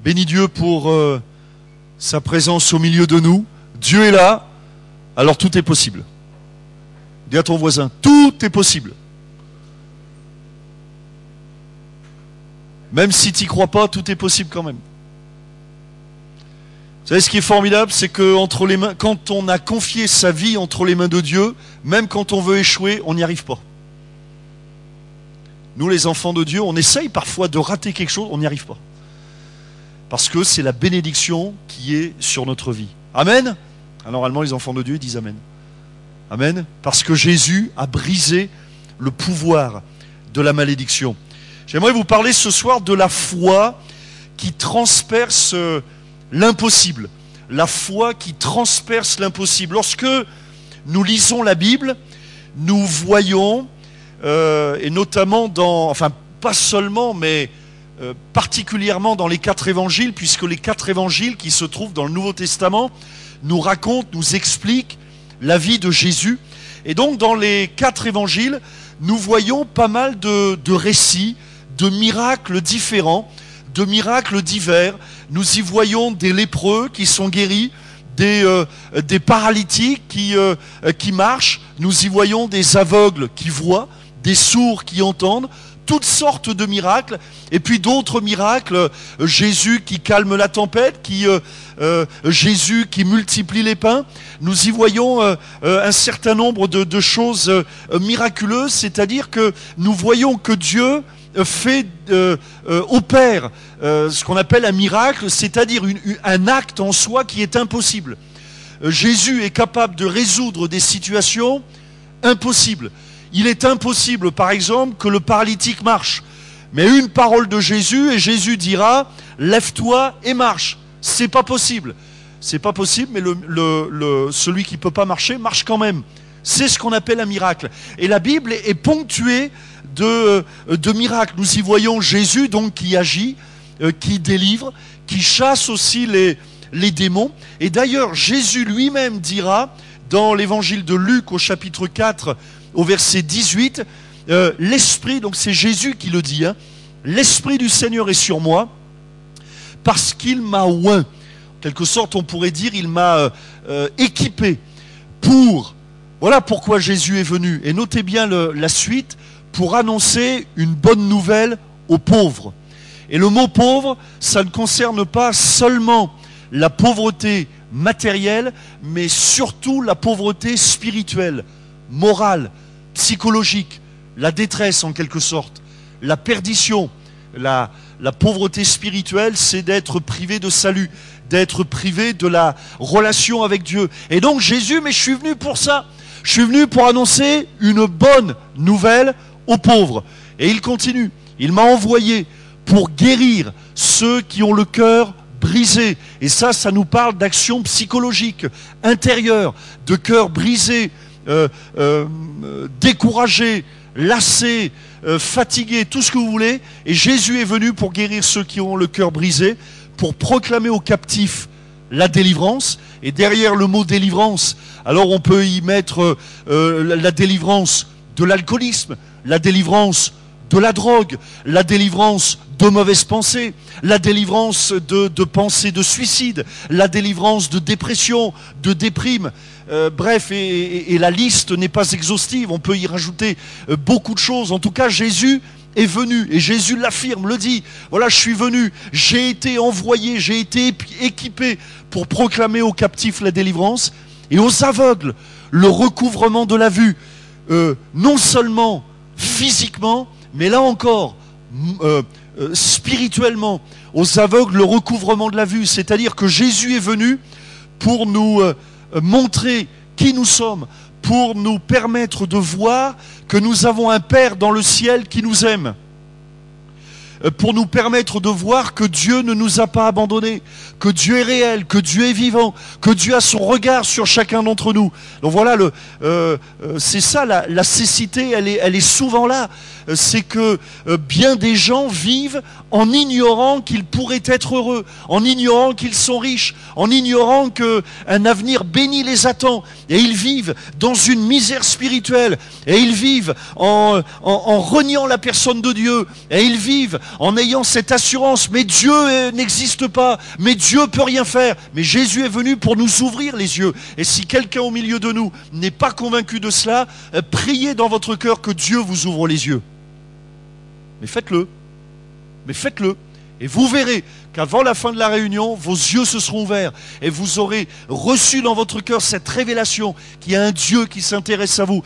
Bénis Dieu pour sa présence au milieu de nous. Dieu est là, alors tout est possible. Dis à ton voisin, tout est possible. Même si tu n'y crois pas, tout est possible quand même. Vous savez ce qui est formidable, c'est que quand on a confié sa vie entre les mains de Dieu, même quand on veut échouer, on n'y arrive pas. Nous les enfants de Dieu, on essaye parfois de rater quelque chose, on n'y arrive pas. Parce que c'est la bénédiction qui est sur notre vie. Amen. Alors, normalement, les enfants de Dieu disent Amen. Amen. Parce que Jésus a brisé le pouvoir de la malédiction. J'aimerais vous parler ce soir de la foi qui transperce l'impossible. La foi qui transperce l'impossible. Lorsque nous lisons la Bible, nous voyons, et notamment pas seulement, mais particulièrement dans les 4 évangiles, puisque les 4 évangiles qui se trouvent dans le Nouveau Testament nous racontent, nous expliquent la vie de Jésus. Et donc dans les 4 évangiles, nous voyons pas mal de récits, de miracles différents, de miracles divers. Nous y voyons des lépreux qui sont guéris, des paralytiques qui marchent. Nous y voyons des aveugles qui voient, des sourds qui entendent, toutes sortes de miracles. Et puis d'autres miracles, Jésus qui calme la tempête, Jésus qui multiplie les pains. Nous y voyons un certain nombre de choses miraculeuses, c'est-à-dire que nous voyons que Dieu opère ce qu'on appelle un miracle, c'est-à-dire un acte en soi qui est impossible. Jésus est capable de résoudre des situations impossibles. Il est impossible, par exemple, que le paralytique marche. Mais une parole de Jésus, et Jésus dira « Lève-toi et marche ». C'est pas possible. C'est pas possible, mais celui qui peut pas marcher, marche quand même. C'est ce qu'on appelle un miracle. Et la Bible est ponctuée de miracles. Nous y voyons Jésus donc qui agit, qui délivre, qui chasse aussi les démons. Et d'ailleurs, Jésus lui-même dira, dans l'évangile de Luc au chapitre 4, au verset 18, l'Esprit, donc c'est Jésus qui le dit, l'Esprit du Seigneur est sur moi, parce qu'il m'a oint. En quelque sorte, on pourrait dire, il m'a équipé pour... Voilà pourquoi Jésus est venu. Et notez bien la suite, pour annoncer une bonne nouvelle aux pauvres. Et le mot pauvre, ça ne concerne pas seulement la pauvreté matérielle, mais surtout la pauvreté spirituelle, morale, psychologique, la détresse en quelque sorte, la perdition. La pauvreté spirituelle, c'est d'être privé de salut, d'être privé de la relation avec Dieu. Et donc Jésus, mais je suis venu pour ça. Je suis venu pour annoncer une bonne nouvelle aux pauvres. Et il continue. Il m'a envoyé pour guérir ceux qui ont le cœur brisé. Et ça nous parle d'action psychologique, intérieure, de cœur brisé, découragé, lassé, fatigué, tout ce que vous voulez. Et Jésus est venu pour guérir ceux qui ont le cœur brisé, pour proclamer aux captifs la délivrance. Et derrière le mot délivrance, alors on peut y mettre la délivrance de l'alcoolisme, la délivrance de la drogue, la délivrance de mauvaises pensées, la délivrance de pensées de suicide, la délivrance de dépression, de déprime. Bref, et la liste n'est pas exhaustive, on peut y rajouter beaucoup de choses. En tout cas, Jésus est venu, et Jésus l'affirme, le dit, voilà, je suis venu, j'ai été envoyé, j'ai été équipé pour proclamer aux captifs la délivrance, et aux aveugles le recouvrement de la vue, non seulement physiquement, mais là encore, spirituellement, aux aveugles le recouvrement de la vue, c'est-à-dire que Jésus est venu pour nous montrer qui nous sommes, pour nous permettre de voir que nous avons un Père dans le ciel qui nous aime, pour nous permettre de voir que Dieu ne nous a pas abandonnés, que Dieu est réel, que Dieu est vivant, que Dieu a son regard sur chacun d'entre nous. Donc voilà, c'est ça la cécité, elle est souvent là. C'est que bien des gens vivent en ignorant qu'ils pourraient être heureux, en ignorant qu'ils sont riches, en ignorant qu'un avenir béni les attend. Et ils vivent dans une misère spirituelle, et ils vivent en reniant la personne de Dieu, et ils vivent en ayant cette assurance, mais Dieu n'existe pas, mais Dieu peut rien faire. Mais Jésus est venu pour nous ouvrir les yeux. Et si quelqu'un au milieu de nous n'est pas convaincu de cela, priez dans votre cœur que Dieu vous ouvre les yeux. Mais faites-le. Mais faites-le. Et vous verrez qu'avant la fin de la réunion, vos yeux se seront ouverts et vous aurez reçu dans votre cœur cette révélation qu'il y a un Dieu qui s'intéresse à vous,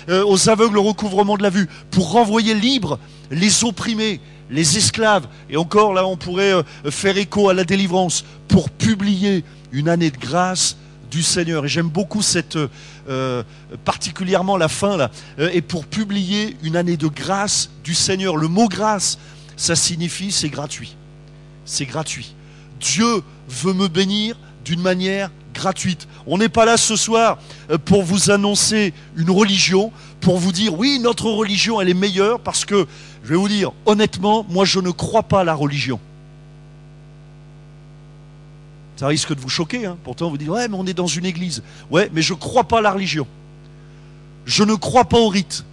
aux aveugles le recouvrement de la vue, pour renvoyer libres les opprimés, les esclaves. Et encore là, on pourrait faire écho à la délivrance pour publier une année de grâce du Seigneur. Et j'aime beaucoup particulièrement la fin là, et pour publier une année de grâce du Seigneur. Le mot grâce, ça signifie c'est gratuit. C'est gratuit. Dieu veut me bénir d'une manière gratuite. On n'est pas là ce soir pour vous annoncer une religion, pour vous dire oui, notre religion elle est meilleure, parce que, je vais vous dire, honnêtement, moi je ne crois pas à la religion. Ça risque de vous choquer, hein. Pourtant vous dites ouais mais on est dans une église. Ouais, mais je ne crois pas à la religion. Je ne crois pas au rite,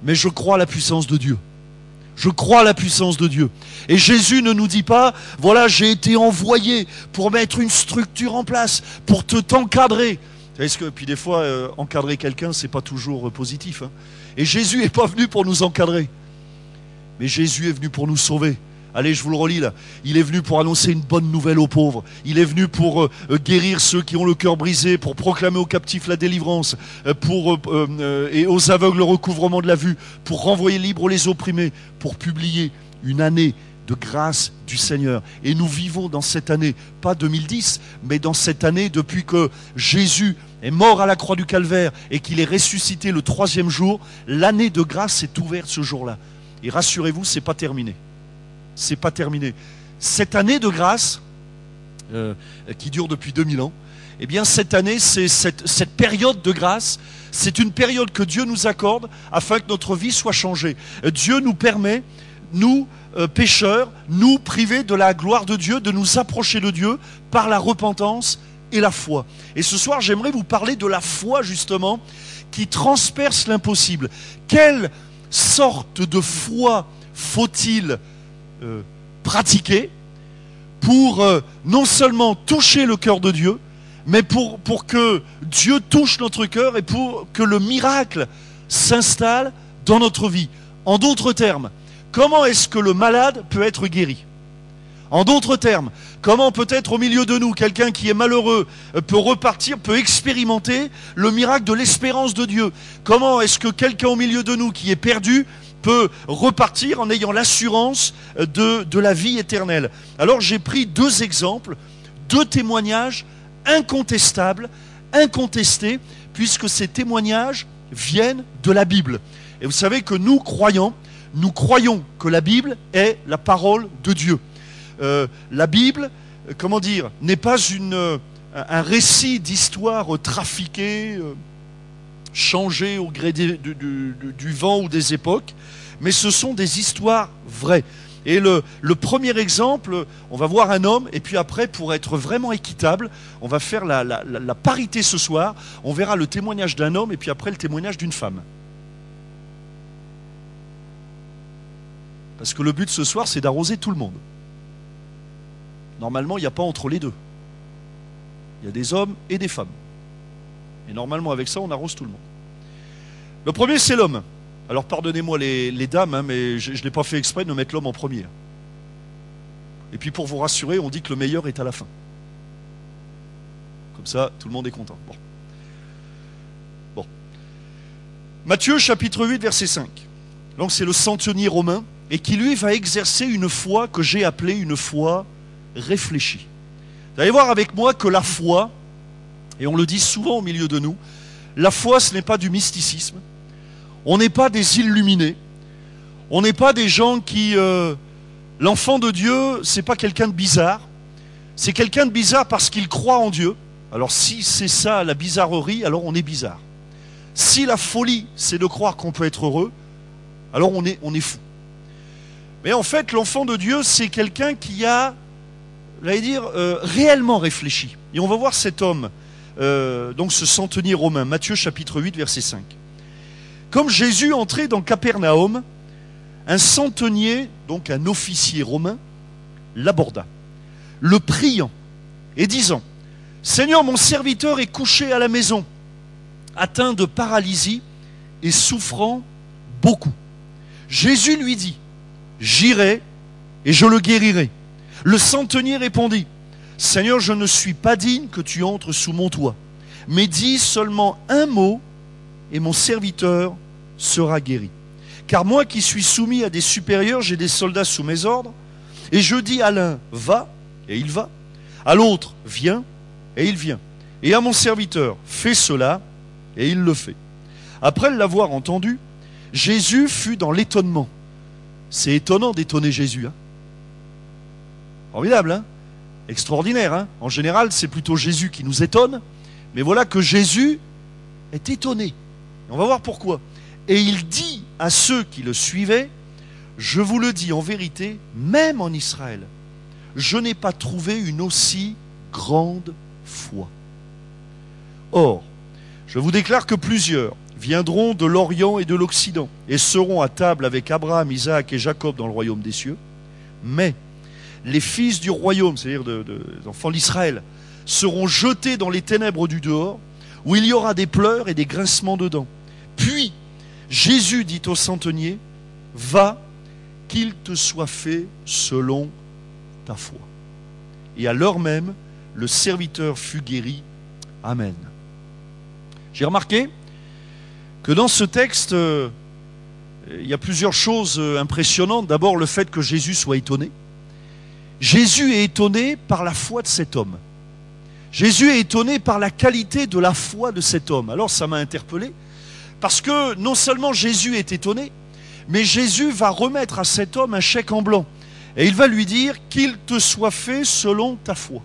mais je crois à la puissance de Dieu. Je crois à la puissance de Dieu. Et Jésus ne nous dit pas, voilà, j'ai été envoyé pour mettre une structure en place, pour t'encadrer. Vous savez ce que, puis des fois, encadrer quelqu'un, c'est pas toujours positif. Hein. Et Jésus n'est pas venu pour nous encadrer. Mais Jésus est venu pour nous sauver. Allez, je vous le relis là. Il est venu pour annoncer une bonne nouvelle aux pauvres. Il est venu pour guérir ceux qui ont le cœur brisé, pour proclamer aux captifs la délivrance, et aux aveugles le recouvrement de la vue, pour renvoyer libres les opprimés, pour publier une année de grâce du Seigneur. Et nous vivons dans cette année, pas 2010, mais dans cette année depuis que Jésus est mort à la croix du Calvaire et qu'il est ressuscité le 3e jour. L'année de grâce est ouverte ce jour-là. Et rassurez-vous, c'est pas terminé. C'est pas terminé. Cette année de grâce, qui dure depuis 2000 ans, eh bien cette année, c'est cette période de grâce, c'est une période que Dieu nous accorde afin que notre vie soit changée. Dieu nous permet, nous, pécheurs, nous privés de la gloire de Dieu, de nous approcher de Dieu par la repentance et la foi. Et ce soir, j'aimerais vous parler de la foi, justement, qui transperce l'impossible. Quelle sorte de foi faut-il pratiquer pour non seulement toucher le cœur de Dieu, mais pour que Dieu touche notre cœur et pour que le miracle s'installe dans notre vie. En d'autres termes, comment est-ce que le malade peut être guéri? En d'autres termes, comment peut-être au milieu de nous, quelqu'un qui est malheureux peut repartir, peut expérimenter le miracle de l'espérance de Dieu? Comment est-ce que quelqu'un au milieu de nous qui est perdu peut repartir en ayant l'assurance de la vie éternelle? Alors j'ai pris 2 exemples, 2 témoignages incontestables, incontestés, puisque ces témoignages viennent de la Bible. Et vous savez que nous croyons que la Bible est la parole de Dieu. La Bible, comment dire, n'est pas un récit d'histoire trafiquée, changé au gré du vent ou des époques, mais ce sont des histoires vraies. Et le premier exemple, on va voir un homme, et puis après, pour être vraiment équitable, on va faire la parité ce soir. On verra le témoignage d'un homme, et puis après le témoignage d'une femme. Parce que le but ce soir, c'est d'arroser tout le monde. Normalement, il n'y a pas entre les deux. Il y a des hommes et des femmes. Et normalement, avec ça, on arrose tout le monde. Le premier, c'est l'homme. Alors, pardonnez-moi les dames, hein, mais je n'ai pas fait exprès de mettre l'homme en premier. Et puis, pour vous rassurer, on dit que le meilleur est à la fin. Comme ça, tout le monde est content. Bon. Matthieu, chapitre 8, verset 5. Donc, c'est le centenier romain, et qui, lui, va exercer une foi que j'ai appelée une foi réfléchie. Vous allez voir avec moi que la foi, et on le dit souvent au milieu de nous, la foi, ce n'est pas du mysticisme. On n'est pas des illuminés. On n'est pas des gens qui... l'enfant de Dieu, c'est pas quelqu'un de bizarre. C'est quelqu'un de bizarre parce qu'il croit en Dieu. Alors si c'est ça la bizarrerie, alors on est bizarre. Si la folie, c'est de croire qu'on peut être heureux, alors on est fou. Mais en fait, l'enfant de Dieu, c'est quelqu'un qui a, j'allais dire, réellement réfléchi. Et on va voir cet homme, donc ce centenier romain, Matthieu chapitre 8, verset 5. Comme Jésus entrait dans Capernaum, un centenier, donc un officier romain, l'aborda, le priant et disant, « Seigneur, mon serviteur est couché à la maison, atteint de paralysie et souffrant beaucoup. » Jésus lui dit, « J'irai et je le guérirai. » Le centenier répondit, « Seigneur, je ne suis pas digne que tu entres sous mon toit, mais dis seulement un mot et mon serviteur sera guéri. Car moi qui suis soumis à des supérieurs, j'ai des soldats sous mes ordres, et je dis à l'un, va, et il va, à l'autre, viens, et il vient, et à mon serviteur, fais cela, et il le fait. » Après l'avoir entendu, Jésus fut dans l'étonnement. C'est étonnant d'étonner Jésus. Hein. Formidable, hein? Extraordinaire. Hein? En général, c'est plutôt Jésus qui nous étonne, mais voilà que Jésus est étonné. On va voir pourquoi. Et il dit à ceux qui le suivaient, « Je vous le dis en vérité, même en Israël, je n'ai pas trouvé une aussi grande foi. Or, je vous déclare que plusieurs viendront de l'Orient et de l'Occident et seront à table avec Abraham, Isaac et Jacob dans le royaume des cieux. Mais les fils du royaume, c'est-à-dire des enfants d'Israël, seront jetés dans les ténèbres du dehors, où il y aura des pleurs et des grincements de dents. Puis Jésus dit au centenier, « Va, qu'il te soit fait selon ta foi. » Et à l'heure même, le serviteur fut guéri. Amen. J'ai remarqué que dans ce texte, il y a plusieurs choses impressionnantes. D'abord, le fait que Jésus soit étonné. Jésus est étonné par la foi de cet homme. Jésus est étonné par la qualité de la foi de cet homme. Alors ça m'a interpellé, parce que non seulement Jésus est étonné, mais Jésus va remettre à cet homme un chèque en blanc. Et il va lui dire, qu'il te soit fait selon ta foi.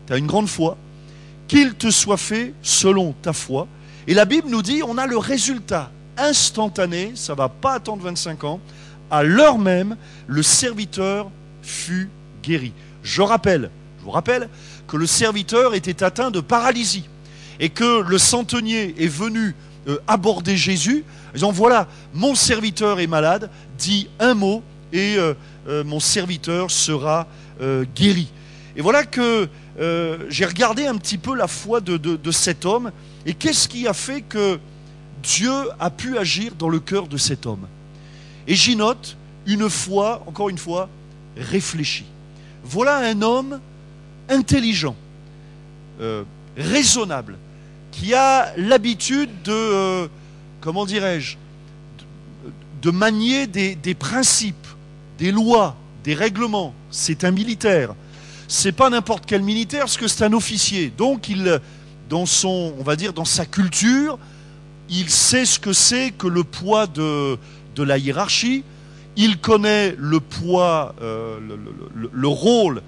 Tu as une grande foi, qu'il te soit fait selon ta foi. Et la Bible nous dit, on a le résultat instantané, ça ne va pas attendre 25 ans, à l'heure même, le serviteur fut guéri. Je vous rappelle que le serviteur était atteint de paralysie et que le centenier est venu aborder Jésus, en disant, voilà, mon serviteur est malade, dis un mot et mon serviteur sera guéri. Et voilà que j'ai regardé un petit peu la foi de cet homme, et qu'est-ce qui a fait que Dieu a pu agir dans le cœur de cet homme. Et j'y note une foi, encore une fois, réfléchie. Voilà un homme intelligent, raisonnable, qui a l'habitude de, comment dirais-je, de manier des principes, des lois, des règlements. C'est un militaire. C'est pas n'importe quel militaire, parce que c'est un officier. Donc, dans son, on va dire, dans sa culture, il sait ce que c'est que le poids de la hiérarchie. Il connaît le poids, le rôle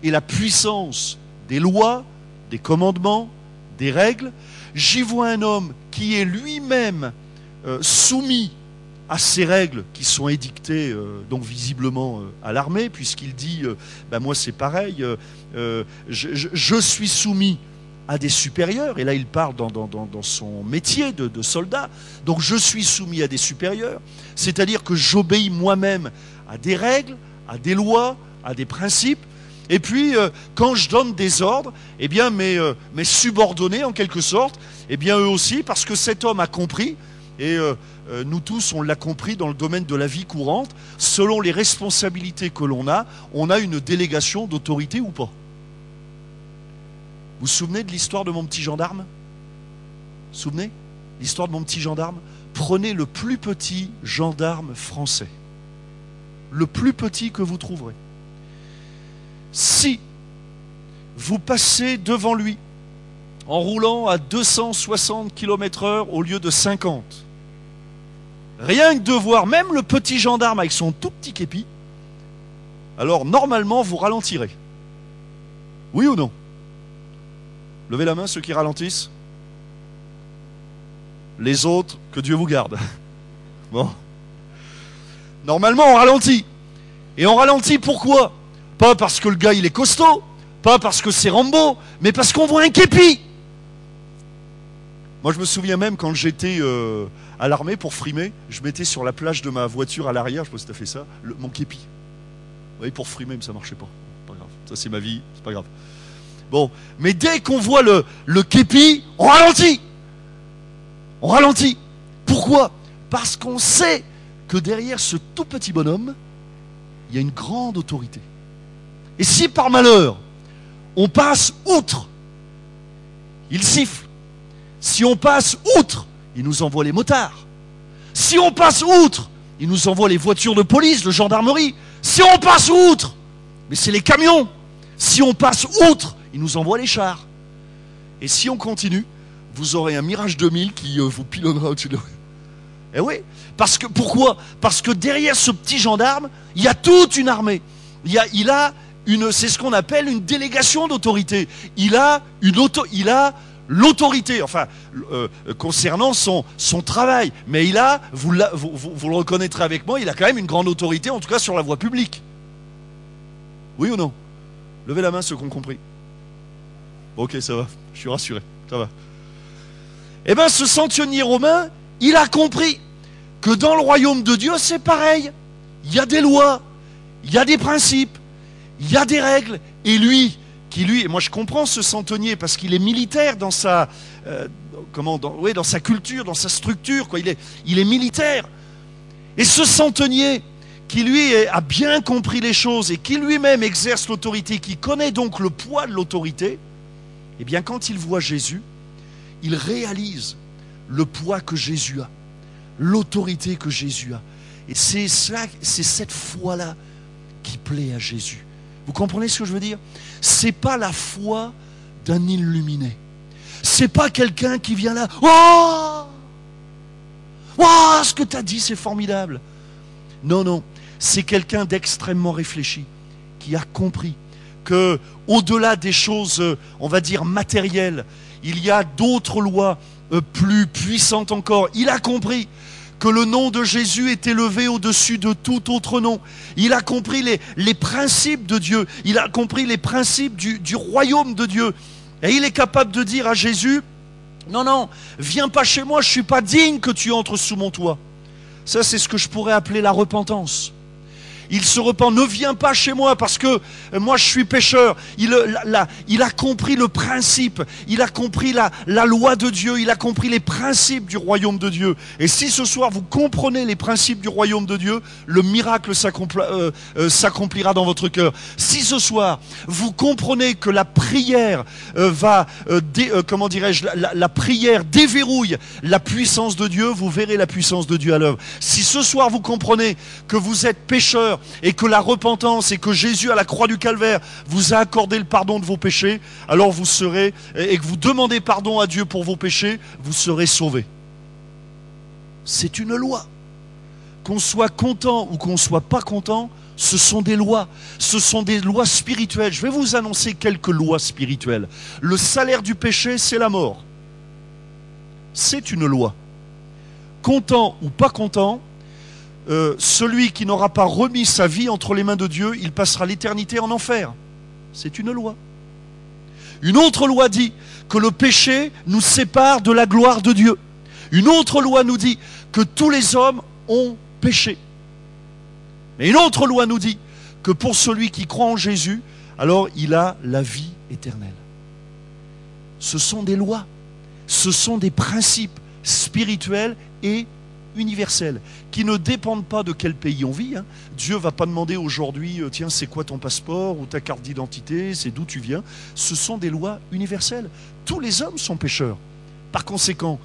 et la puissance des lois, des commandements, des règles. J'y vois un homme qui est lui-même soumis à ces règles qui sont édictées donc visiblement à l'armée, puisqu'il dit ben moi c'est pareil, je suis soumis à des supérieurs, et là il parle dans son métier de soldat, donc je suis soumis à des supérieurs, c'est-à-dire que j'obéis moi-même à des règles, à des lois, à des principes, et puis quand je donne des ordres, eh bien mes subordonnés en quelque sorte, eh bien eux aussi, parce que cet homme a compris, et nous tous on l'a compris dans le domaine de la vie courante, selon les responsabilités que l'on a, on a une délégation d'autorité ou pas. Vous vous souvenez de l'histoire de mon petit gendarme? Vous vous souvenez? L'histoire de mon petit gendarme? Prenez le plus petit gendarme français. Le plus petit que vous trouverez. Si vous passez devant lui en roulant à 260 km/h au lieu de 50, rien que de voir même le petit gendarme avec son tout petit képi, alors normalement vous ralentirez. Oui ou non? Levez la main ceux qui ralentissent. Les autres, que Dieu vous garde. Bon. Normalement on ralentit. Et on ralentit pourquoi? Pas parce que le gars il est costaud, pas parce que c'est Rambo, mais parce qu'on voit un képi. Moi, je me souviens même quand j'étais à l'armée pour frimer, je mettais sur la plage de ma voiture à l'arrière, je sais pas si t'as fait ça, mon képi. Vous voyez, pour frimer, mais ça marchait pas. Pas grave. Ça, c'est ma vie, c'est pas grave. Bon, mais dès qu'on voit le képi, on ralentit. On ralentit. Pourquoi? Parce qu'on sait que derrière ce tout petit bonhomme, il y a une grande autorité. Et si par malheur, on passe outre, il siffle. Si on passe outre, il nous envoie les motards. Si on passe outre, il nous envoie les voitures de police, de gendarmerie. Si on passe outre, mais c'est les camions. Si on passe outre, il nous envoie les chars. Et si on continue, vous aurez un Mirage 2000 qui vous pilonnera au-dessus de... Eh oui, parce que, pourquoi? Parce que derrière ce petit gendarme, il y a toute une armée. Il a une, c'est ce qu'on appelle une délégation d'autorité. Il a l'autorité, enfin, concernant son travail. Mais il a, vous le reconnaîtrez avec moi, il a quand même une grande autorité, en tout cas sur la voie publique. Oui ou non? Levez la main ceux qui ont compris. Ok, ça va, je suis rassuré, ça va. Eh bien, ce centenier romain, il a compris que dans le royaume de Dieu, c'est pareil. Il y a des lois, il y a des principes, il y a des règles. Et lui, et moi je comprends ce centenier parce qu'il est militaire dans sa, dans sa culture, dans sa structure, quoi. Il est militaire. Et ce centenier, qui lui a bien compris les choses et qui lui-même exerce l'autorité, qui connaît donc le poids de l'autorité, eh bien quand il voit Jésus, il réalise le poids que Jésus a, l'autorité que Jésus a. Et c'est cette foi-là qui plaît à Jésus. Vous comprenez ce que je veux dire? C'est pas la foi d'un illuminé. C'est pas quelqu'un qui vient là, oh, oh, ce que tu as dit, c'est formidable. Non, non, c'est quelqu'un d'extrêmement réfléchi, qui a compris que, au-delà des choses, on va dire, matérielles, il y a d'autres lois plus puissantes encore. Il a compris que le nom de Jésus est élevé au-dessus de tout autre nom. Il a compris les principes de Dieu. Il a compris les principes du royaume de Dieu. Et il est capable de dire à Jésus, non, non, viens pas chez moi, je ne suis pas digne que tu entres sous mon toit. Ça, c'est ce que je pourrais appeler la repentance. Il se repent, ne viens pas chez moi parce que moi je suis pécheur. Il a compris le principe, il a compris la loi de Dieu, il a compris les principes du royaume de Dieu. Et si ce soir vous comprenez les principes du royaume de Dieu, le miracle s'accomplira dans votre cœur. Si ce soir vous comprenez que la prière la prière déverrouille la puissance de Dieu, vous verrez la puissance de Dieu à l'œuvre. Si ce soir vous comprenez que vous êtes pécheur, et que la repentance et que Jésus à la croix du Calvaire vous a accordé le pardon de vos péchés, alors vous serez, et que vous demandez pardon à Dieu pour vos péchés, vous serez sauvés. C'est une loi. Qu'on soit content ou qu'on soit pas content, ce sont des lois. Ce sont des lois spirituelles. Je vais vous annoncer quelques lois spirituelles. Le salaire du péché, c'est la mort. C'est une loi. Content ou pas content, celui qui n'aura pas remis sa vie entre les mains de Dieu, il passera l'éternité en enfer. C'est une loi. Une autre loi dit que le péché nous sépare de la gloire de Dieu. Une autre loi nous dit que tous les hommes ont péché. Mais une autre loi nous dit que pour celui qui croit en Jésus, alors il a la vie éternelle. Ce sont des lois, ce sont des principes spirituels et universels, qui ne dépendent pas de quel pays on vit. Dieu ne va pas demander aujourd'hui, tiens, c'est quoi ton passeport ou ta carte d'identité, c'est d'où tu viens. Ce sont des lois universelles. Tous les hommes sont pécheurs. Par conséquent,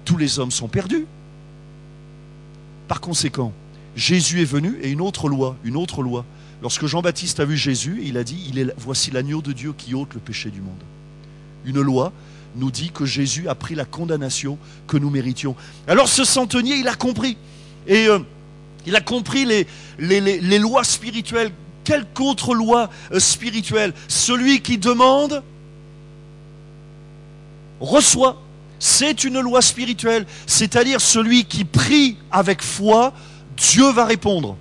tous les hommes sont perdus. Par conséquent, Jésus est venu et une autre loi. Lorsque Jean-Baptiste a vu Jésus, il a dit, voici l'agneau de Dieu qui ôte le péché du monde. Une loi nous dit que Jésus a pris la condamnation que nous méritions. Alors ce centenier, il a compris. Et il a compris les lois spirituelles. Quelle qu'autre loi spirituelle? Celui qui demande, reçoit. C'est une loi spirituelle. C'est-à-dire celui qui prie avec foi, Dieu va répondre.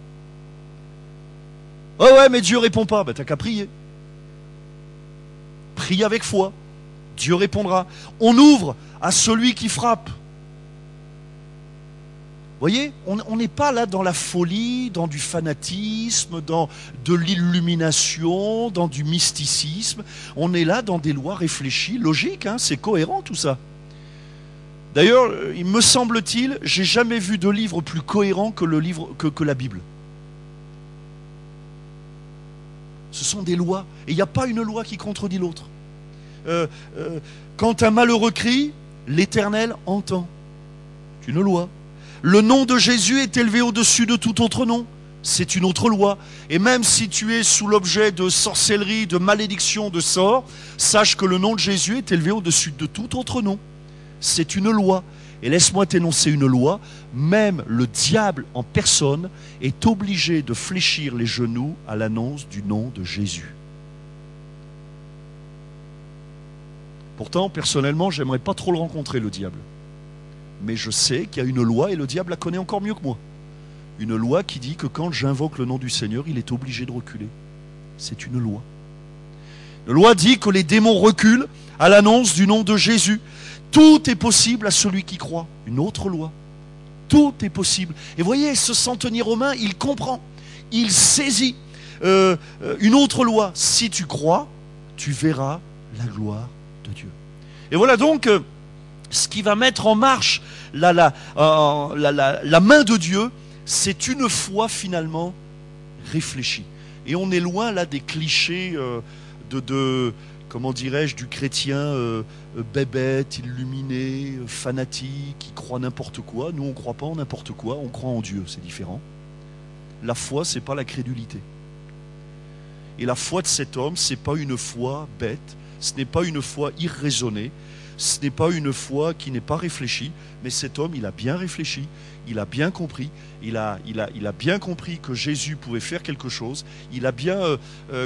Oh ouais, mais Dieu ne répond pas. T'as qu'à prier. Prie avec foi. Dieu répondra. On ouvre à celui qui frappe. Vous voyez, on n'est pas là dans la folie, dans du fanatisme, dans de l'illumination, dans du mysticisme. On est là dans des lois réfléchies, logiques, hein, c'est cohérent tout ça. D'ailleurs, il me semble-t-il, j'ai jamais vu de livre plus cohérent que la Bible. Ce sont des lois, et il n'y a pas une loi qui contredit l'autre. Quand un malheureux crie, l'Éternel entend. C'est une loi. Le nom de Jésus est élevé au-dessus de tout autre nom. C'est une autre loi. Et même si tu es sous l'objet de sorcellerie, de malédiction, de sort, sache que le nom de Jésus est élevé au-dessus de tout autre nom. C'est une loi. Et laisse-moi t'énoncer une loi. Même le diable en personne est obligé de fléchir les genoux à l'annonce du nom de Jésus. Pourtant, personnellement, j'aimerais pas trop le rencontrer, le diable. Mais je sais qu'il y a une loi, et le diable la connaît encore mieux que moi. Une loi qui dit que quand j'invoque le nom du Seigneur, il est obligé de reculer. C'est une loi. La loi dit que les démons reculent à l'annonce du nom de Jésus. Tout est possible à celui qui croit. Une autre loi. Tout est possible. Et voyez, ce centenier romain, il comprend. Il saisit une autre loi. Si tu crois, tu verras la gloire de Dieu. Et voilà donc ce qui va mettre en marche la main de Dieu, c'est une foi finalement réfléchie. Et on est loin là des clichés comment dirais-je, du chrétien bébête, illuminé, fanatique, qui croit n'importe quoi. Nous, on ne croit pas en n'importe quoi, on croit en Dieu, c'est différent. La foi, ce n'est pas la crédulité. Et la foi de cet homme, ce n'est pas une foi bête, ce n'est pas une foi irraisonnée, ce n'est pas une foi qui n'est pas réfléchie, mais cet homme, il a bien réfléchi, il a bien compris, il a bien compris que Jésus pouvait faire quelque chose, il a bien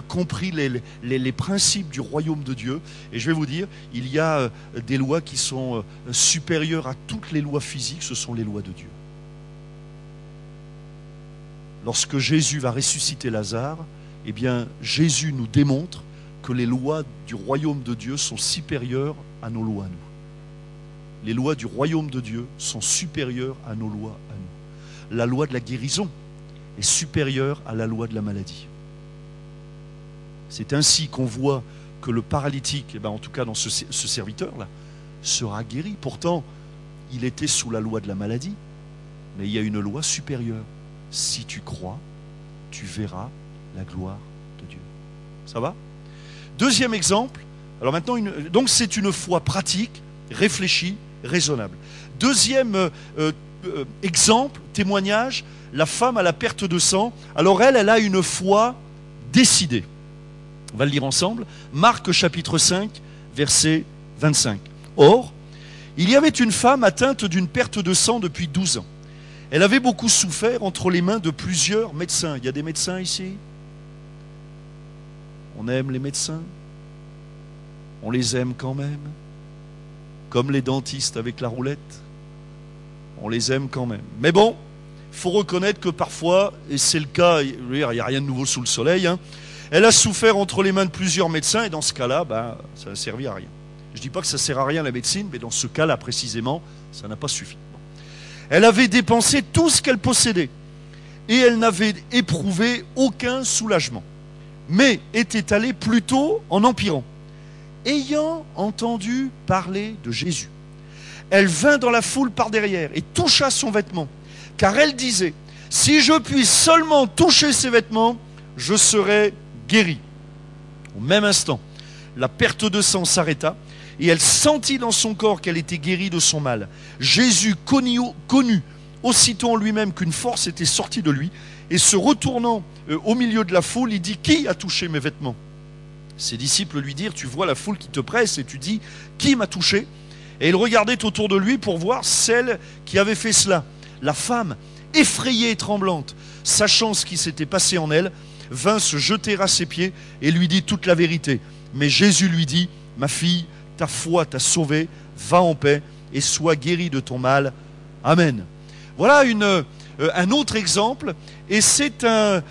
compris les principes du royaume de Dieu, et je vais vous dire, il y a des lois qui sont supérieures à toutes les lois physiques, ce sont les lois de Dieu. Lorsque Jésus va ressusciter Lazare, eh bien, Jésus nous démontre que les lois du royaume de Dieu sont supérieures à nos lois à nous. Les lois du royaume de Dieu sont supérieures à nos lois à nous. La loi de la guérison est supérieure à la loi de la maladie. C'est ainsi qu'on voit que le paralytique, en tout cas dans ce serviteur-là, sera guéri. Pourtant, il était sous la loi de la maladie, mais il y a une loi supérieure. Si tu crois, tu verras la gloire de Dieu. Ça va ? Deuxième exemple, alors maintenant, donc c'est une foi pratique, réfléchie, raisonnable. Deuxième exemple, témoignage, la femme à la perte de sang. Alors elle a une foi décidée. On va le lire ensemble. Marc chapitre 5, verset 25. Or, il y avait une femme atteinte d'une perte de sang depuis 12 ans. Elle avait beaucoup souffert entre les mains de plusieurs médecins. Il y a des médecins ici ? On aime les médecins, on les aime quand même, comme les dentistes avec la roulette, on les aime quand même. Mais bon, il faut reconnaître que parfois, et c'est le cas, il n'y a rien de nouveau sous le soleil, hein, elle a souffert entre les mains de plusieurs médecins, et dans ce cas-là, ça n'a servi à rien. Je ne dis pas que ça ne sert à rien la médecine, mais dans ce cas-là précisément, ça n'a pas suffi. Bon. Elle avait dépensé tout ce qu'elle possédait, et elle n'avait éprouvé aucun soulagement, mais était allée plutôt en empirant. Ayant entendu parler de Jésus, elle vint dans la foule par derrière et toucha son vêtement, car elle disait, si je puis seulement toucher ses vêtements, je serai guérie. Au même instant, la perte de sang s'arrêta, et elle sentit dans son corps qu'elle était guérie de son mal. Jésus connut aussitôt en lui-même qu'une force était sortie de lui, et se retournant au milieu de la foule, il dit, qui a touché mes vêtements ? Ses disciples lui dirent, tu vois la foule qui te presse et tu dis, qui m'a touché ? Et il regardait autour de lui pour voir celle qui avait fait cela. La femme, effrayée et tremblante, sachant ce qui s'était passé en elle, vint se jeter à ses pieds et lui dit toute la vérité. Mais Jésus lui dit, ma fille, ta foi t'a sauvée, va en paix et sois guérie de ton mal. Amen. Voilà un autre exemple, et c'est un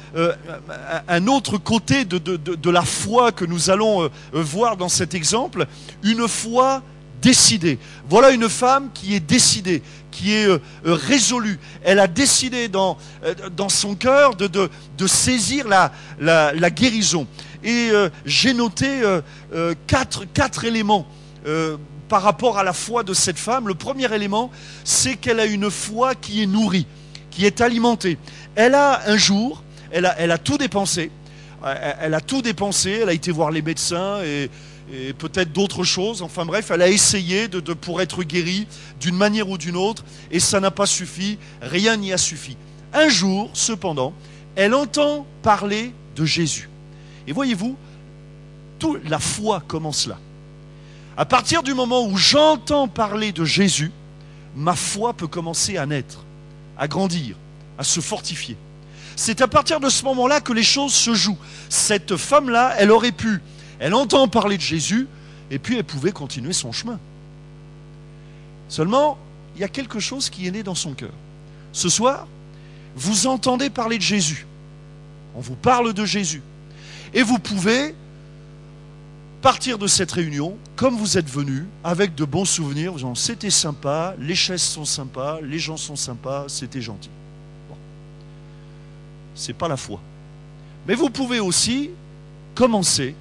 autre côté de la foi que nous allons voir dans cet exemple, une foi décidée. Voilà une femme qui est décidée, qui est résolue. Elle a décidé dans son cœur de saisir la guérison. Et j'ai noté quatre éléments par rapport à la foi de cette femme. Le premier élément, c'est qu'elle a une foi qui est nourrie, qui est alimentée. Elle a un jour, elle a tout dépensé. Elle a tout dépensé, elle a été voir les médecins et peut-être d'autres choses. Enfin bref, elle a essayé pour être guérie d'une manière ou d'une autre, et ça n'a pas suffi, rien n'y a suffi. Un jour, cependant, elle entend parler de Jésus. Et voyez-vous, la foi commence là. À partir du moment où j'entends parler de Jésus, ma foi peut commencer à naître, à grandir, à se fortifier. C'est à partir de ce moment-là que les choses se jouent. Cette femme-là, elle entend parler de Jésus, et puis elle pouvait continuer son chemin. Seulement, il y a quelque chose qui est né dans son cœur. Ce soir, vous entendez parler de Jésus. On vous parle de Jésus. Et vous pouvez partir de cette réunion, comme vous êtes venus, avec de bons souvenirs, genre c'était sympa, les chaises sont sympas, les gens sont sympas, c'était gentil. Bon. C'est pas la foi. Mais vous pouvez aussi commencer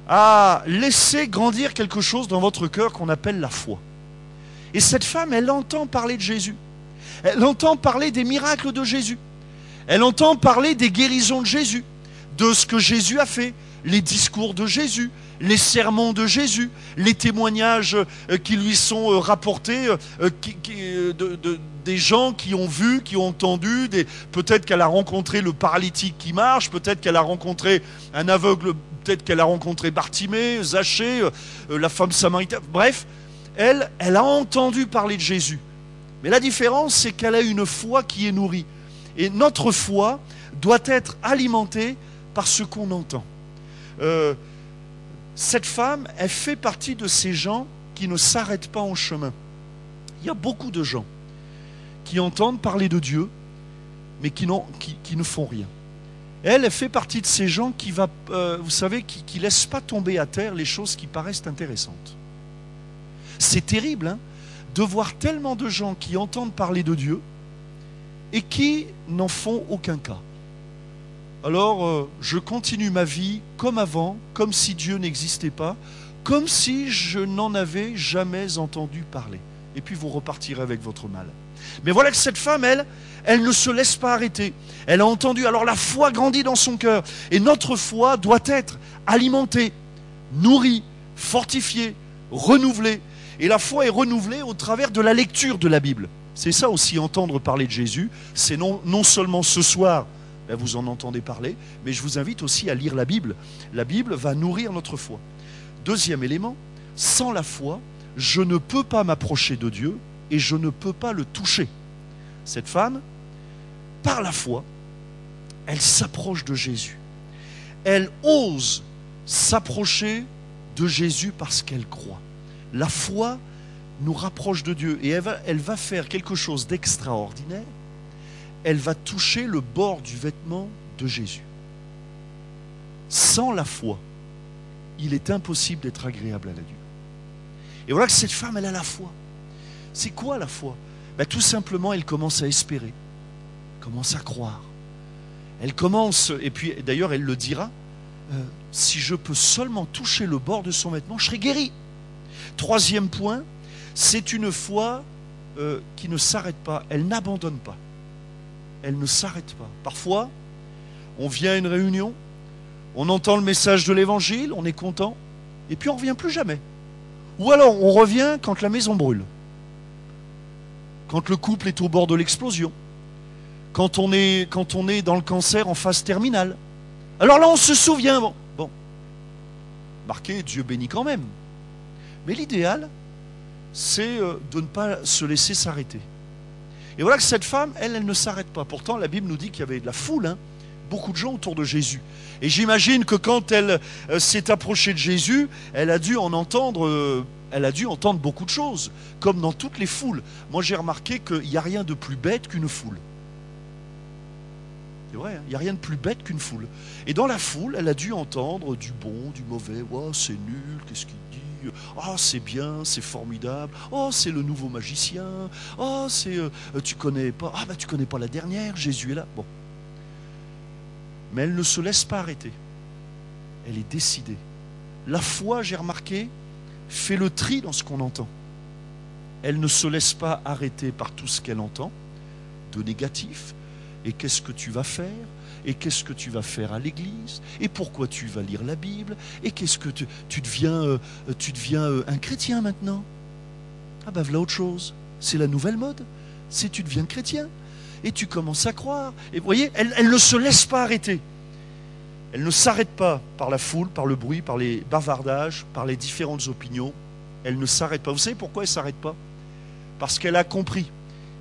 à laisser grandir quelque chose dans votre cœur qu'on appelle la foi. Et cette femme, elle entend parler de Jésus. Elle entend parler des miracles de Jésus. Elle entend parler des guérisons de Jésus, de ce que Jésus a fait, les discours de Jésus, les sermons de Jésus, les témoignages qui lui sont rapportés, des gens qui ont vu, qui ont entendu, peut-être qu'elle a rencontré le paralytique qui marche, peut-être qu'elle a rencontré un aveugle, peut-être qu'elle a rencontré Bartimée, Zachée, la femme samaritaine. Bref, elle a entendu parler de Jésus. Mais la différence, c'est qu'elle a une foi qui est nourrie. Et notre foi doit être alimentée par ce qu'on entend. Cette femme, elle fait partie de ces gens qui ne s'arrêtent pas en chemin. Il y a beaucoup de gens qui entendent parler de Dieu, mais qui ne font rien. Elle fait partie de ces gens qui ne laissent pas tomber à terre les choses qui paraissent intéressantes. C'est terrible, hein, de voir tellement de gens qui entendent parler de Dieu et qui n'en font aucun cas. Alors, je continue ma vie comme avant, comme si Dieu n'existait pas, comme si je n'en avais jamais entendu parler. Et puis vous repartirez avec votre mal. Mais voilà que cette femme, elle ne se laisse pas arrêter. Elle a entendu, alors la foi grandit dans son cœur. Et notre foi doit être alimentée, nourrie, fortifiée, renouvelée. Et la foi est renouvelée au travers de la lecture de la Bible. C'est ça aussi, entendre parler de Jésus. C'est non seulement ce soir, vous en entendez parler, mais je vous invite aussi à lire la Bible. La Bible va nourrir notre foi. Deuxième élément, sans la foi, je ne peux pas m'approcher de Dieu et je ne peux pas le toucher. Cette femme, par la foi, elle s'approche de Jésus. Elle ose s'approcher de Jésus parce qu'elle croit. La foi nous rapproche de Dieu et elle va faire quelque chose d'extraordinaire. Elle va toucher le bord du vêtement de Jésus. Sans la foi, il est impossible d'être agréable à Dieu. Et voilà que cette femme, elle a la foi. C'est quoi la foi? Tout simplement, elle commence à espérer, commence à croire. Elle commence, et puis d'ailleurs elle le dira, si je peux seulement toucher le bord de son vêtement, je serai guéri. Troisième point, c'est une foi qui ne s'arrête pas, elle n'abandonne pas. Elle ne s'arrête pas. Parfois, on vient à une réunion, on entend le message de l'évangile, on est content, et puis on ne revient plus jamais. Ou alors on revient quand la maison brûle, quand le couple est au bord de l'explosion, quand on est dans le cancer en phase terminale. Alors là on se souvient, bon, marqué Dieu bénit quand même. Mais l'idéal, c'est de ne pas se laisser s'arrêter. Et voilà que cette femme, elle ne s'arrête pas. Pourtant, la Bible nous dit qu'il y avait de la foule, beaucoup de gens autour de Jésus. Et j'imagine que quand elle s'est approchée de Jésus, elle a dû entendre beaucoup de choses, comme dans toutes les foules. Moi, j'ai remarqué qu'il n'y a rien de plus bête qu'une foule. C'est vrai, hein, il n'y a rien de plus bête qu'une foule. Et dans la foule, elle a dû entendre du bon, du mauvais. Oh, c'est nul, qu'est-ce qu'il dit? Oh, c'est bien, c'est formidable. Oh, c'est le nouveau magicien. Oh, c'est tu connais pas. Ah, bah tu connais pas la dernière, Jésus est là. Bon. Mais elle ne se laisse pas arrêter. Elle est décidée. La foi, j'ai remarqué, fait le tri dans ce qu'on entend. Elle ne se laisse pas arrêter par tout ce qu'elle entend de négatif. Et qu'est-ce que tu vas faire? Et qu'est-ce que tu vas faire à l'église? Et pourquoi tu vas lire la Bible? Et qu'est-ce que tu deviens un chrétien maintenant? Ah ben voilà autre chose. C'est la nouvelle mode. C'est tu deviens chrétien. Et tu commences à croire. Et vous voyez, elle ne se laisse pas arrêter. Elle ne s'arrête pas par la foule, par le bruit, par les bavardages, par les différentes opinions. Elle ne s'arrête pas. Vous savez pourquoi elle ne s'arrête pas? Parce qu'elle a compris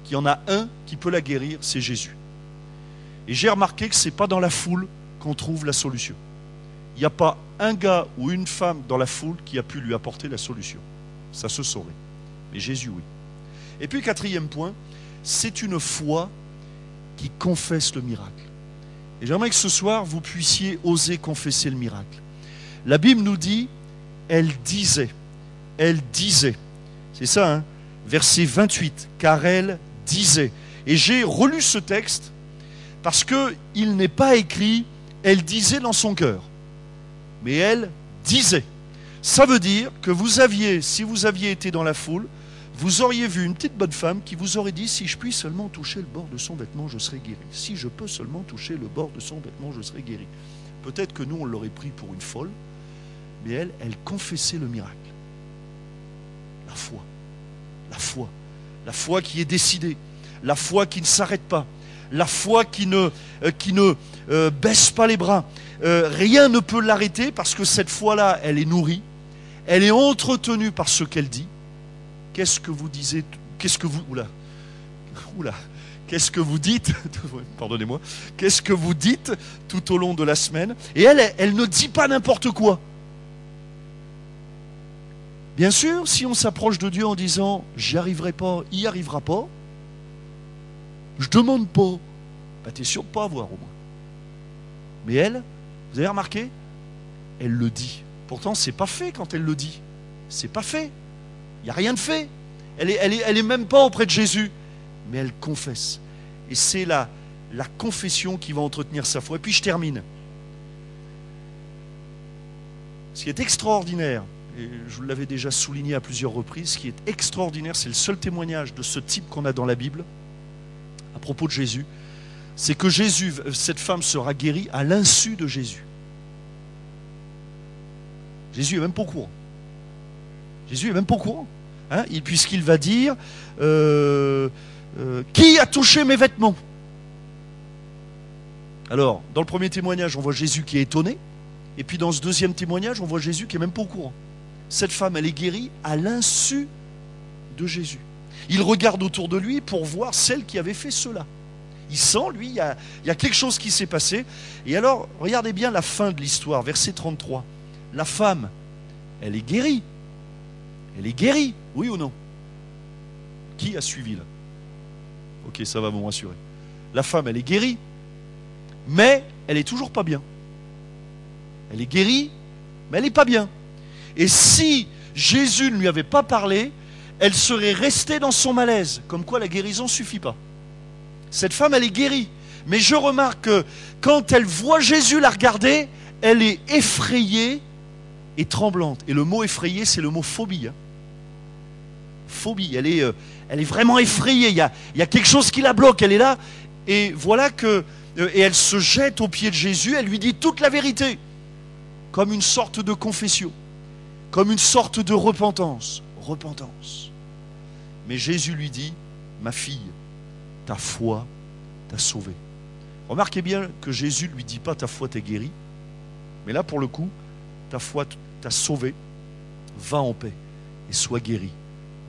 qu'il y en a un qui peut la guérir, c'est Jésus. Et j'ai remarqué que ce n'est pas dans la foule qu'on trouve la solution. Il n'y a pas un gars ou une femme dans la foule qui a pu lui apporter la solution. Ça se saurait. Mais Jésus, oui. Et puis, quatrième point, c'est une foi qui confesse le miracle. Et j'aimerais que ce soir, vous puissiez oser confesser le miracle. La Bible nous dit, elle disait. C'est ça, hein? Verset 28, car elle disait. Et j'ai relu ce texte parce qu'il n'est pas écrit « elle disait dans son cœur », mais elle disait. Ça veut dire que si vous aviez été dans la foule, vous auriez vu une petite bonne femme qui vous aurait dit « si je puis seulement toucher le bord de son vêtement, je serai guéri. Si je peux seulement toucher le bord de son vêtement, je serai guéri. » Peut-être que nous, on l'aurait pris pour une folle, mais elle confessait le miracle. La foi. La foi qui est décidée. La foi qui ne s'arrête pas. La foi qui ne baisse pas les bras. Rien ne peut l'arrêter parce que cette foi-là, elle est nourrie. Elle est entretenue par ce qu'elle dit. Qu'est-ce que vous disiez? Qu'est-ce que vous... Qu'est-ce que vous dites? Pardonnez-moi. Qu'est-ce que vous dites tout au long de la semaine? Et elle ne dit pas n'importe quoi. Bien sûr, si on s'approche de Dieu en disant « j'y arriverai pas, il n'y arrivera pas », je demande pas. Ben, tu es sûr de ne pas avoir au moins. Mais elle, vous avez remarqué, elle le dit. Pourtant, ce n'est pas fait quand elle le dit. C'est pas fait. Il n'y a rien de fait. Elle est même pas auprès de Jésus. Mais elle confesse. Et c'est la confession qui va entretenir sa foi. Et puis je termine. Ce qui est extraordinaire, et je vous l'avais déjà souligné à plusieurs reprises, ce qui est extraordinaire, c'est le seul témoignage de ce type qu'on a dans la Bible, à propos de Jésus, c'est que Jésus, cette femme sera guérie à l'insu de Jésus. Jésus n'est même pas au courant. Jésus n'est même pas au courant. Hein, puisqu'il va dire qui a touché mes vêtements? Alors, dans le premier témoignage, on voit Jésus qui est étonné. Et puis dans ce deuxième témoignage, on voit Jésus qui n'est même pas au courant. Cette femme, elle est guérie à l'insu de Jésus. Il regarde autour de lui pour voir celle qui avait fait cela. Il sent, lui, il y a quelque chose qui s'est passé. Et alors, regardez bien la fin de l'histoire, verset 33. La femme, elle est guérie. Elle est guérie, oui ou non? Qui a suivi là? Ok, ça va me rassurer. La femme, elle est guérie, mais elle n'est toujours pas bien. Elle est guérie, mais elle n'est pas bien. Et si Jésus ne lui avait pas parlé, elle serait restée dans son malaise, comme quoi la guérison ne suffit pas. Cette femme, elle est guérie. Mais je remarque que quand elle voit Jésus la regarder, elle est effrayée et tremblante. Et le mot effrayée, c'est le mot phobie. Hein. Phobie, elle est vraiment effrayée. Il y a quelque chose qui la bloque. Elle est là. Et voilà que... Et elle se jette aux pieds de Jésus. Elle lui dit toute la vérité. Comme une sorte de confession. Comme une sorte de repentance. Repentance. Mais Jésus lui dit, ma fille, ta foi t'a sauvée. Remarquez bien que Jésus ne lui dit pas ta foi t'est guérie, mais là pour le coup, ta foi t'a sauvée, va en paix et sois guéri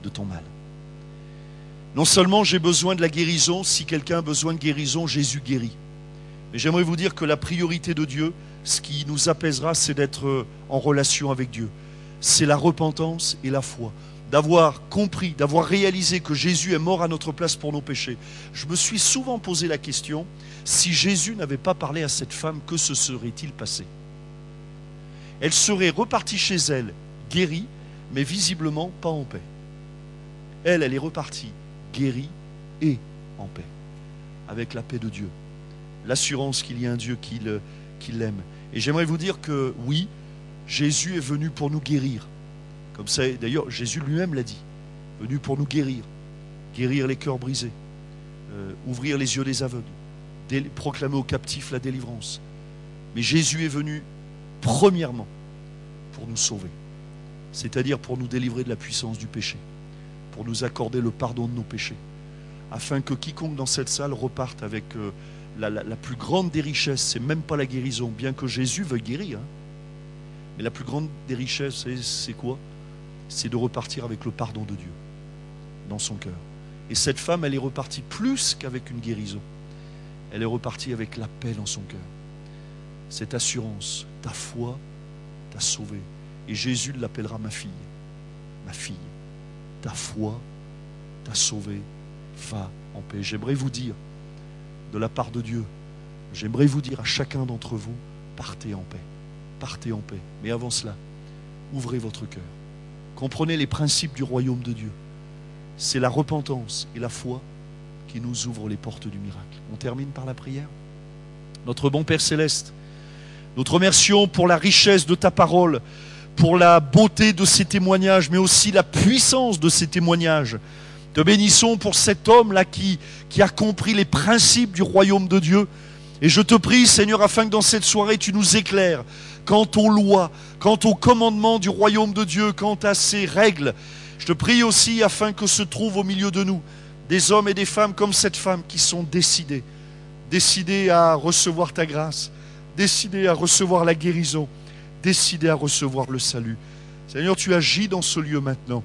de ton mal. Non seulement j'ai besoin de la guérison, si quelqu'un a besoin de guérison, Jésus guérit. Mais j'aimerais vous dire que la priorité de Dieu, ce qui nous apaisera, c'est d'être en relation avec Dieu. C'est la repentance et la foi. d'avoir compris, d'avoir réalisé que Jésus est mort à notre place pour nos péchés, je me suis souvent posé la question, si Jésus n'avait pas parlé à cette femme, que se serait-il passé? Elle serait repartie chez elle, guérie, mais visiblement pas en paix. Elle est repartie, guérie et en paix, avec la paix de Dieu, l'assurance qu'il y a un Dieu qui l'aime. Et j'aimerais vous dire que oui, Jésus est venu pour nous guérir. Comme ça, d'ailleurs, Jésus lui-même l'a dit, venu pour nous guérir, guérir les cœurs brisés, ouvrir les yeux des aveugles, proclamer aux captifs la délivrance. Mais Jésus est venu premièrement pour nous sauver, c'est-à-dire pour nous délivrer de la puissance du péché, pour nous accorder le pardon de nos péchés, afin que quiconque dans cette salle reparte avec la plus grande des richesses. C'est même pas la guérison, bien que Jésus veuille guérir, hein. Mais la plus grande des richesses, c'est quoi? C'est de repartir avec le pardon de Dieu dans son cœur. Et cette femme, elle est repartie plus qu'avec une guérison. Elle est repartie avec la paix dans son cœur. Cette assurance, ta foi t'a sauvé. Et Jésus l'appellera ma fille. Ma fille, ta foi t'a sauvé. Va en paix. J'aimerais vous dire, de la part de Dieu, j'aimerais vous dire à chacun d'entre vous, partez en paix. Partez en paix. Mais avant cela, ouvrez votre cœur. Comprenez les principes du royaume de Dieu. C'est la repentance et la foi qui nous ouvrent les portes du miracle. On termine par la prière. Notre bon Père Céleste, nous te remercions pour la richesse de ta parole, pour la beauté de ces témoignages, mais aussi la puissance de ces témoignages. Te bénissons pour cet homme-là qui a compris les principes du royaume de Dieu. Et je te prie, Seigneur, afin que dans cette soirée, tu nous éclaires quant aux lois, quant aux commandements du royaume de Dieu, quant à ses règles. Je te prie aussi afin que se trouvent au milieu de nous des hommes et des femmes comme cette femme qui sont décidés à recevoir ta grâce, décidés à recevoir la guérison, décidés à recevoir le salut. Seigneur, tu agis dans ce lieu maintenant.